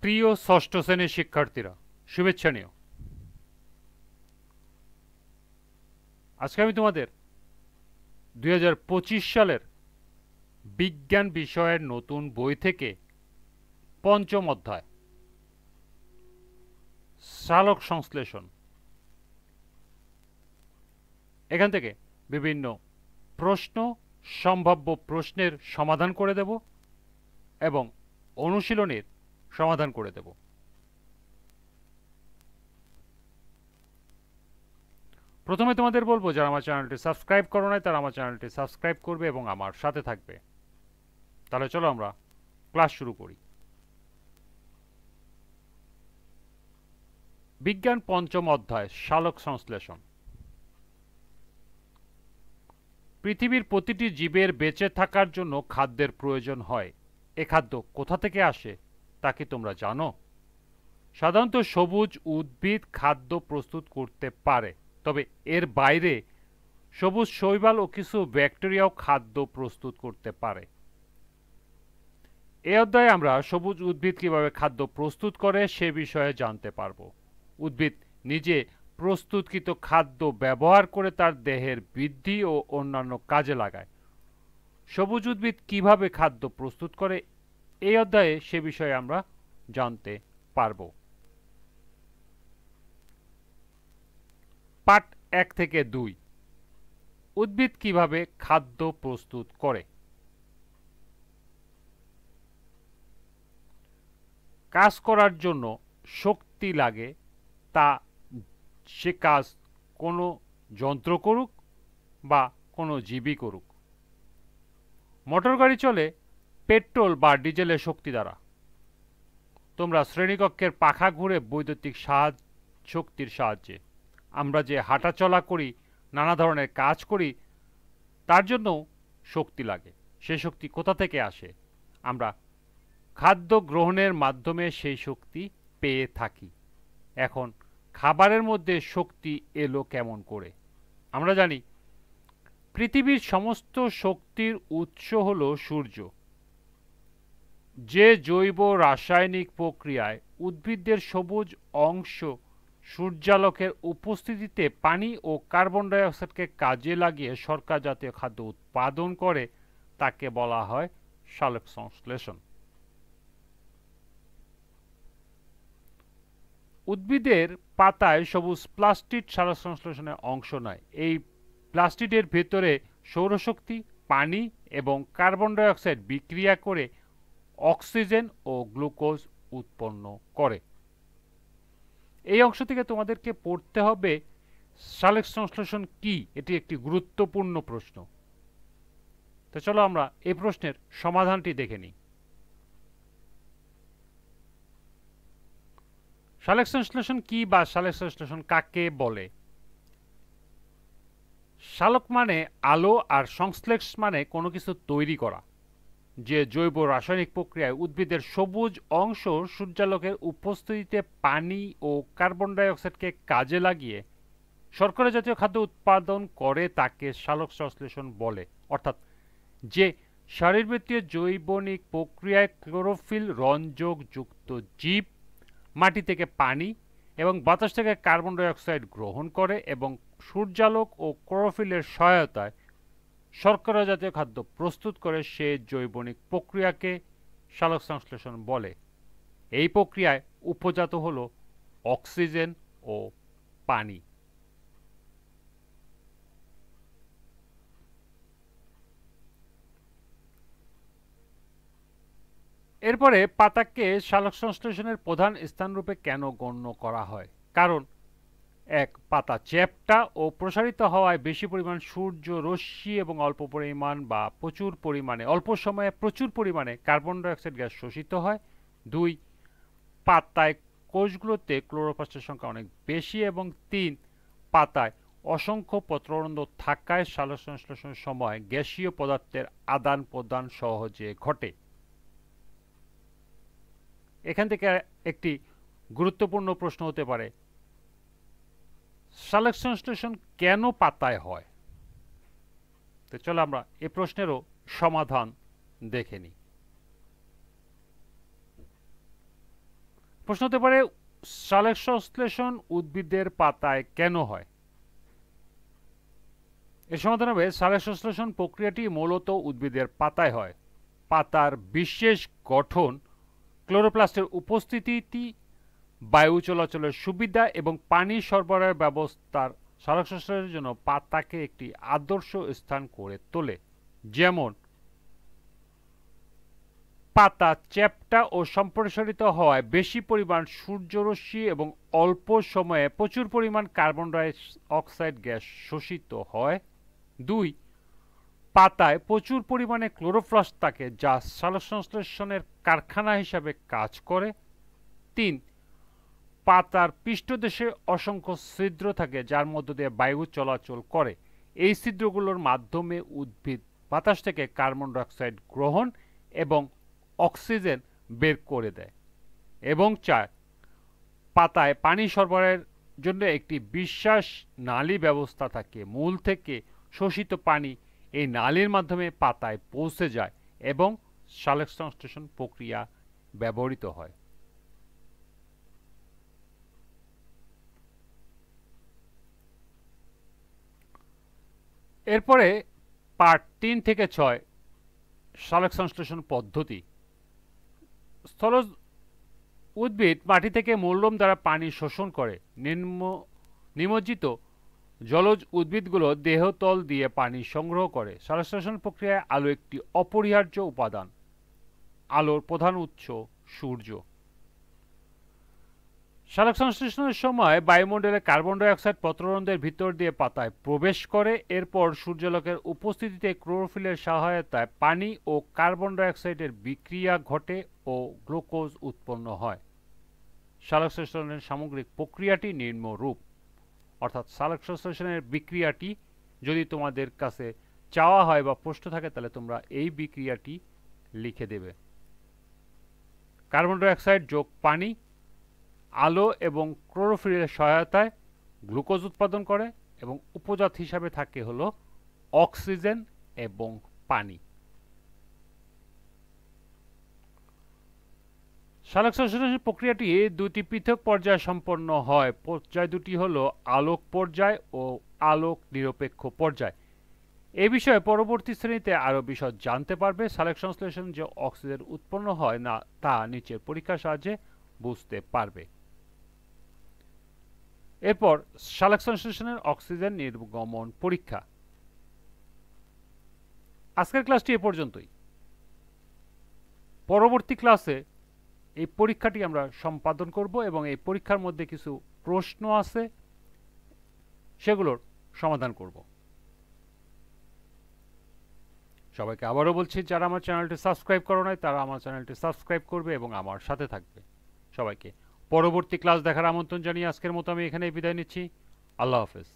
প্রিয় ষষ্ঠ শ্রেণীর শিক্ষার্থীরা, শুভেচ্ছা নিও। আজকে আমি তোমাদের 2025 সালের বিজ্ঞান বিষয়ের নতুন বই থেকে পঞ্চম অধ্যায় সালোক সংশ্লেষণ, এখান থেকে বিভিন্ন প্রশ্ন, সম্ভাব্য প্রশ্নের সমাধান করে দেব এবং অনুশীলনীর সমাধান করে দেব। প্রথমে তোমাদের বলবো, যারা আমার চ্যানেলটি সাবস্ক্রাইব করো নাই তারা আমার চ্যানেলটি সাবস্ক্রাইব করবে এবং আমার সাথে থাকবে। তাহলে চলো আমরা ক্লাস শুরু করি। বিজ্ঞান পঞ্চম অধ্যায় সালোক সংশ্লেষণ। পৃথিবীর প্রতিটি জীবের বেঁচে থাকার জন্য খাদ্যের প্রয়োজন হয়। এ খাদ্য কোথা থেকে আসে তা কি তোমরা জানো? সাধারণত সবুজ উদ্ভিদ খাদ্য প্রস্তুত করতে পারে, তবে এর বাইরে সবুজ শৈবাল ও কিছু ব্যাকটেরিয়াও খাদ্য প্রস্তুত করতে পারে। এই অধ্যায়ে আমরা সবুজ উদ্ভিদ কিভাবে খাদ্য প্রস্তুত করে সে বিষয়ে জানতে পারব। উদ্ভিদ নিজে প্রস্তুতকৃত খাদ্য ব্যবহার করে তার দেহের বৃদ্ধি ও অন্যান্য কাজে লাগায়। সবুজ উদ্ভিদ কিভাবে খাদ্য প্রস্তুত করে এই অধ্যায়ে সে বিষয়ে আমরা জানতে পারব। পাঠ 1 থেকে 2, উদ্ভিদ কিভাবে খাদ্য প্রস্তুত করে। কাজ করার জন্য শক্তি লাগে, তা সে কাজ কোনো যন্ত্র করুক বা কোনো জীবই করুক। মোটর গাড়ি চলে পেট্রোল বা ডিজেলের শক্তি দ্বারা। তোমরা শ্রেণীকক্ষের পাখা ঘুরে বৈদ্যুতিক শক্তির সাহায্যে। আমরা যে হাঁটা চলা করি, নানা ধরনের কাজ করি, তার জন্য শক্তি লাগে। সে শক্তি কোথা থেকে আসে? আমরা খাদ্য গ্রহণের মাধ্যমে সেই শক্তি পেয়ে থাকি। এখন খাবারের মধ্যে শক্তি এলো কেমন করে? আমরা জানি পৃথিবীর সমস্ত শক্তির উৎস হলো সূর্য। যে জৈব রাসায়নিক প্রক্রিয়ায় উদ্ভিদের সবুজ অংশ সূর্যালোকের উপস্থিতিতে পানি ও কার্বন ডাই অক্সাইডকে কাজে লাগিয়ে শর্করা জাতীয় খাদ্য উৎপাদন করে, তাকে বলা হয় সালোক সংশ্লেষণ। উদ্ভিদের পাতায় সবুজ প্লাস্টিড সালোক সংশ্লেষণের অংশ নয়। এই প্লাস্টিডের ভেতরে সৌরশক্তি, পানি এবং কার্বন ডাই অক্সাইড বিক্রিয়া করে অক্সিজেন ও গ্লুকোজ উৎপন্ন করে। এই অংশ থেকে তোমাদেরকে পড়তে হবে সালোক সংশ্লেষণ কি। এটি একটি গুরুত্বপূর্ণ প্রশ্ন। তো চলো আমরা এই প্রশ্নের সমাধানটি দেখে নিই। সালোক সংশ্লেষণ কি বা সালোক সংশ্লেষণ কাকে বলে? সালোক মানে আলো আর সংশ্লেষ মানে কোনো কিছু তৈরি করা। যে জৈব রাসায়নিক প্রক্রিয়ায় উদ্ভিদের সবুজ অংশ সূর্যালোকের উপস্থিতিতে পানি ও কার্বন ডাই অক্সাইডকে কাজে লাগিয়ে শর্করা জাতীয় খাদ্য উৎপাদন করে, তাকে সালোক সংশ্লেষণ বলে। অর্থাৎ যে শারীরবৃত্তীয় জৈবনিক প্রক্রিয়ায় ক্লোরোফিল রঞ্জক যুক্ত জীব মাটি থেকে পানি এবং বাতাস থেকে কার্বন ডাই অক্সাইড গ্রহণ করে এবং সূর্যালোক ও ক্লোরোফিলের সহায়তায় শর্করা জাতীয় খাদ্য প্রস্তুত করে, সে জৈবনিক প্রক্রিয়াকে সালোক সংশ্লেষণ বলে। এই প্রক্রিয়ায় উপজাত হল অক্সিজেন ও পানি। এরপরে পাতাকে সালোক সংশ্লেষণের প্রধান স্থানরূপে কেন গণ্য করা হয়? কারণ এক, পাতা চ্যাপ্টা ও প্রসারিত হওয়ায় বেশি পরিমাণ সূর্য রশ্মি এবং অল্প সময়ে প্রচুর পরিমাণে কার্বন ডাই অক্সাইড গ্যাস শোষিত হয়। 2, পাতায় কোষগুলোতে ক্লোরোপ্লাস্টের সংখ্যা অনেক বেশি। এবং 3, পাতায় অসংখ্য পত্ররন্ধ্র থাকায় সালোক সংশ্লেষণের সময় গ্যাসীয় পদার্থের আদান প্রদান সহজে ঘটে। এখান থেকে একটি গুরুত্বপূর্ণ প্রশ্ন হতে পারে, সালোক সংশ্লেষণ কেন পাতায় হয়? তো চলো আমরা এই প্রশ্নেরও সমাধান দেখে নিই। প্রশ্ন হতে পারে সালোক সংশ্লেষণ উদ্ভিদের পাতায় কেন হয়? এর সমাধান হবে সালোক সংশ্লেষণ প্রক্রিয়াটি মূলত উদ্ভিদের পাতায় হয়। পাতার বিশেষ গঠন, ক্লোরোপ্লাস্টের উপস্থিতি, বায়ু চলাচলের সুবিধা এবং পানি সরবরাহের ব্যবস্থার সালোক সংশ্লেষণের জন্য পাতাকে একটি আদর্শ স্থান করে তোলে। যেমন পাতা চ্যাপ্টা ও সম্প্রসারিত হওয়ায় বেশি পরিমাণ সূর্যরশ্মি এবং অল্প সময়ে প্রচুর পরিমাণ কার্বন ডাই অক্সাইড গ্যাস শোষিত হয়। 2. পাতায় প্রচুর পরিমাণে ক্লোরোপ্লাস্ট থাকে যা সালোক সংশ্লেষণের কারখানা হিসাবে কাজ করে। 3. পাতার পৃষ্ঠদেশে অসংখ্য ছিদ্র থাকে যার মধ্য দিয়ে বায়ু চলাচল করে। এই ছিদ্রগুলোর মাধ্যমে উদ্ভিদ বাতাস থেকে কার্বন ডাইঅক্সাইড গ্রহণ এবং অক্সিজেন বের করে দেয়। এবং 4. পাতায় পানি সরবরাহের জন্য একটি বিশেষ নালী ব্যবস্থা থাকে। মূল থেকে শোষিত পানি এই নালীর মাধ্যমে পাতায় পৌঁছে যায় এবং সালোক সংশ্লেষণ প্রক্রিয়া ব্যবহৃত হয়। এরপরে পার্ট 3 থেকে 6 সালোক সংশ্লেষণ পদ্ধতি। স্থলজ উদ্ভিদ মাটি থেকে মূলরম দ্বারা পানি শোষণ করে। নিমজ্জিত জলজ উদ্ভিদগুলো দেহতল দিয়ে পানি সংগ্রহ করে। সালোক সংশ্লেষণ প্রক্রিয়ায় আলো একটি অপরিহার্য উপাদান। আলোর প্রধান উৎস সূর্য। সালোক সংশ্লেষণের সময় বায়ুমণ্ডলে কার্বন ডাই অক্সাইড পত্ররন্ধ্রের ভিতর দিয়ে পাতায় প্রবেশ করে। এরপর সূর্যালোকের উপস্থিতিতে ক্লোরোফিলের সহায়তায় পানি ও কার্বন ডাই অক্সাইডের বিক্রিয়া ঘটে ও গ্লুকোজ উৎপন্ন হয়। সালোক সংশ্লেষণের সামগ্রিক প্রক্রিয়াটি নিম্নরূপ। অর্থাৎ সালোক সংশ্লেষণের বিক্রিয়াটি যদি তোমাদের কাছে চাওয়া হয় বা প্রশ্ন থাকে তাহলে তোমরা এই বিক্রিয়াটি লিখে দেবে। কার্বন ডাই অক্সাইড যোগ পানি আলো এবং ক্লোরোফিলের সহায়তায় গ্লুকোজ উৎপাদন করে এবং উপজাত হিসাবে থাকে হলো অক্সিজেন এবং পানি। সালোক সংশ্লেষণ প্রক্রিয়াটি দুটি পৃথক পর্যায়ে সম্পন্ন হয়। পর্যায় দুটি হলো আলোক পর্যায় ও আলোক নিরপেক্ষ পর্যায়। এই বিষয়ে পরবর্তী শ্রেণীতে আরো বিশদ জানতে পারবে। সালোক সংশ্লেষণ যে অক্সিজেন উৎপন্ন হয় না তা নিচের পরীক্ষার সাহায্যে বুঝতে পারবে। এরপর সালোক সংশ্লেষণের অক্সিজেন নির্গমন পরীক্ষা। আজকের ক্লাসটি এ পর্যন্তই। পরবর্তী ক্লাসে এই পরীক্ষাটি আমরা সম্পাদন করব এবং এই পরীক্ষার মধ্যে কিছু প্রশ্ন আছে সেগুলোর সমাধান করব। সবাইকে আবারও বলছি, যারা আমার চ্যানেলটি সাবস্ক্রাইব করো নাই তারা আমার চ্যানেলটি সাবস্ক্রাইব করবে এবং আমার সাথে থাকবে। সবাইকে পরবর্তী ক্লাস দেখার আমন্ত্রণ জানিয়ে আজকের মতো আমি এখানেই বিদায় নিচ্ছি। আল্লাহ হাফেজ।